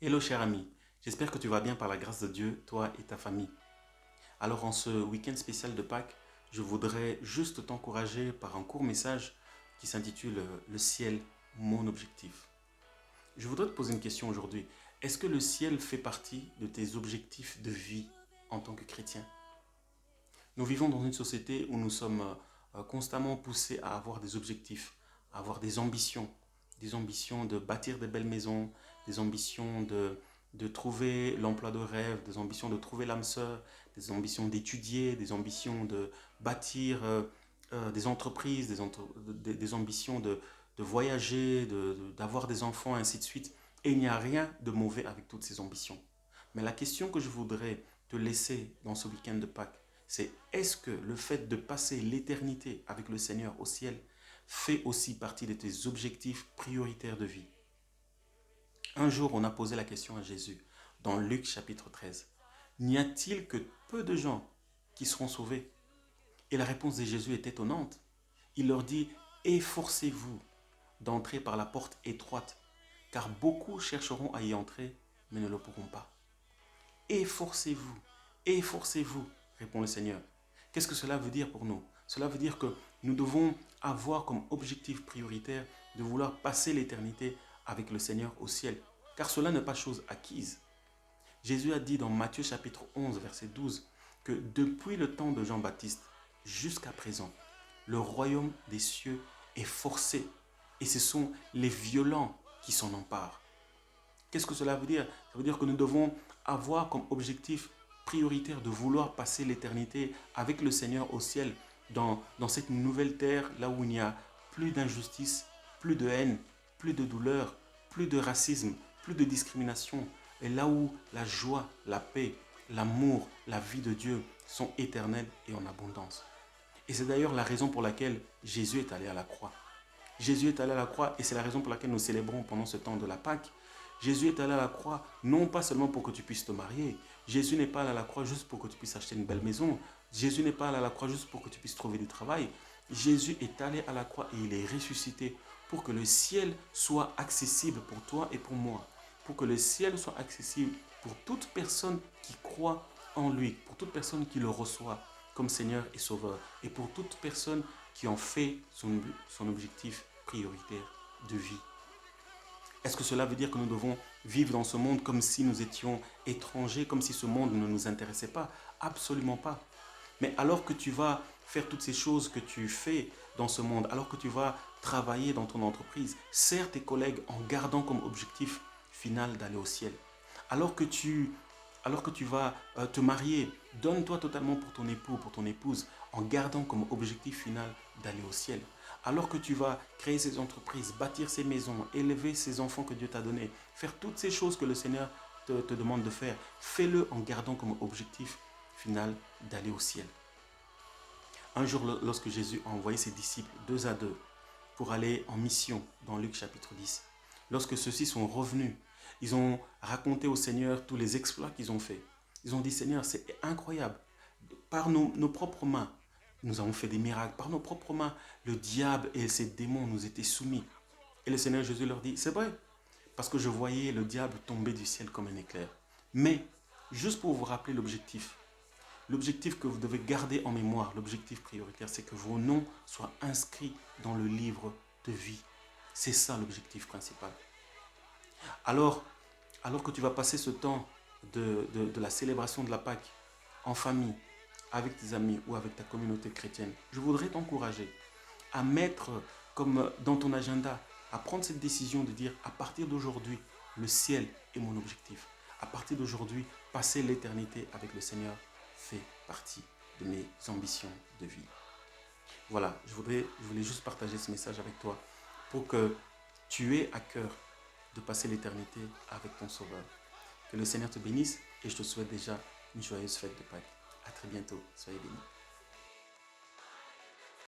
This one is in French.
Hello cher ami, j'espère que tu vas bien par la grâce de Dieu, toi et ta famille. Alors en ce week-end spécial de Pâques, je voudrais juste t'encourager par un court message qui s'intitule Le ciel, mon objectif. Je voudrais te poser une question aujourd'hui. Est-ce que le ciel fait partie de tes objectifs de vie en tant que chrétien? Nous vivons dans une société où nous sommes constamment poussés à avoir des objectifs, à avoir des ambitions de bâtir des belles maisons, des ambitions de trouver l'emploi de rêve, des ambitions de trouver l'âme sœur, des ambitions d'étudier, des ambitions de bâtir des entreprises, des ambitions de voyager, d'avoir des enfants, ainsi de suite. Et il n'y a rien de mauvais avec toutes ces ambitions. Mais la question que je voudrais te laisser dans ce week-end de Pâques, c'est est-ce que le fait de passer l'éternité avec le Seigneur au ciel fait aussi partie de tes objectifs prioritaires de vie? Un jour, on a posé la question à Jésus dans Luc chapitre 13. N'y a-t-il que peu de gens qui seront sauvés? Et la réponse de Jésus est étonnante. Il leur dit, efforcez-vous d'entrer par la porte étroite, car beaucoup chercheront à y entrer, mais ne le pourront pas. Efforcez-vous, efforcez-vous, répond le Seigneur. Qu'est-ce que cela veut dire pour nous? Cela veut dire que nous devons avoir comme objectif prioritaire de vouloir passer l'éternité avec le Seigneur au ciel, car cela n'est pas chose acquise. Jésus a dit dans Matthieu chapitre 11, verset 12, que depuis le temps de Jean-Baptiste jusqu'à présent, le royaume des cieux est forcé et ce sont les violents qui s'en emparent. Qu'est-ce que cela veut dire? Ça veut dire que nous devons avoir comme objectif prioritaire de vouloir passer l'éternité avec le Seigneur au ciel, dans cette nouvelle terre, là où il n'y a plus d'injustice, plus de haine, plus de douleur, plus de racisme, plus de discrimination, et là où la joie, la paix, l'amour, la vie de Dieu sont éternels et en abondance. Et c'est d'ailleurs la raison pour laquelle Jésus est allé à la croix. Jésus est allé à la croix et c'est la raison pour laquelle nous célébrons pendant ce temps de la Pâque. Jésus est allé à la croix non pas seulement pour que tu puisses te marier. Jésus n'est pas allé à la croix juste pour que tu puisses acheter une belle maison. Jésus n'est pas allé à la croix juste pour que tu puisses trouver du travail. Jésus est allé à la croix et il est ressuscité pour que le ciel soit accessible pour toi et pour moi. Pour que le ciel soit accessible pour toute personne qui croit en lui, pour toute personne qui le reçoit comme Seigneur et Sauveur, et pour toute personne qui en fait son objectif prioritaire de vie. Est-ce que cela veut dire que nous devons vivre dans ce monde comme si nous étions étrangers, comme si ce monde ne nous intéressait pas? Absolument pas. Mais alors que tu vas faire toutes ces choses que tu fais dans ce monde, alors que tu vas travailler dans ton entreprise, sers tes collègues en gardant comme objectif final d'aller au ciel. Alors que tu, alors que tu vas te marier, donne-toi totalement pour ton époux, pour ton épouse, en gardant comme objectif final d'aller au ciel. Alors que tu vas créer ces entreprises, bâtir ces maisons, élever ces enfants que Dieu t'a donnés, faire toutes ces choses que le Seigneur te demande de faire, fais-le en gardant comme objectif final d'aller au ciel. Un jour, lorsque Jésus a envoyé ses disciples deux à deux pour aller en mission dans Luc chapitre 10, lorsque ceux-ci sont revenus, ils ont raconté au Seigneur tous les exploits qu'ils ont faits. Ils ont dit, Seigneur, c'est incroyable. Par nos propres mains, nous avons fait des miracles. Par nos propres mains, le diable et ses démons nous étaient soumis. Et le Seigneur Jésus leur dit, c'est vrai, parce que je voyais le diable tomber du ciel comme un éclair. Mais, juste pour vous rappeler l'objectif, l'objectif que vous devez garder en mémoire, l'objectif prioritaire, c'est que vos noms soient inscrits dans le livre de vie. C'est ça l'objectif principal. Alors, alors que tu vas passer ce temps de la célébration de la Pâque en famille, avec tes amis ou avec ta communauté chrétienne, je voudrais t'encourager à mettre comme dans ton agenda, à prendre cette décision de dire à partir d'aujourd'hui, le ciel est mon objectif. À partir d'aujourd'hui, passer l'éternité avec le Seigneur fait partie de mes ambitions de vie. Voilà, je voulais juste partager ce message avec toi pour que tu aies à cœur de passer l'éternité avec ton Sauveur. Que le Seigneur te bénisse et je te souhaite déjà une joyeuse fête de Pâques. À très bientôt, soyez bénis.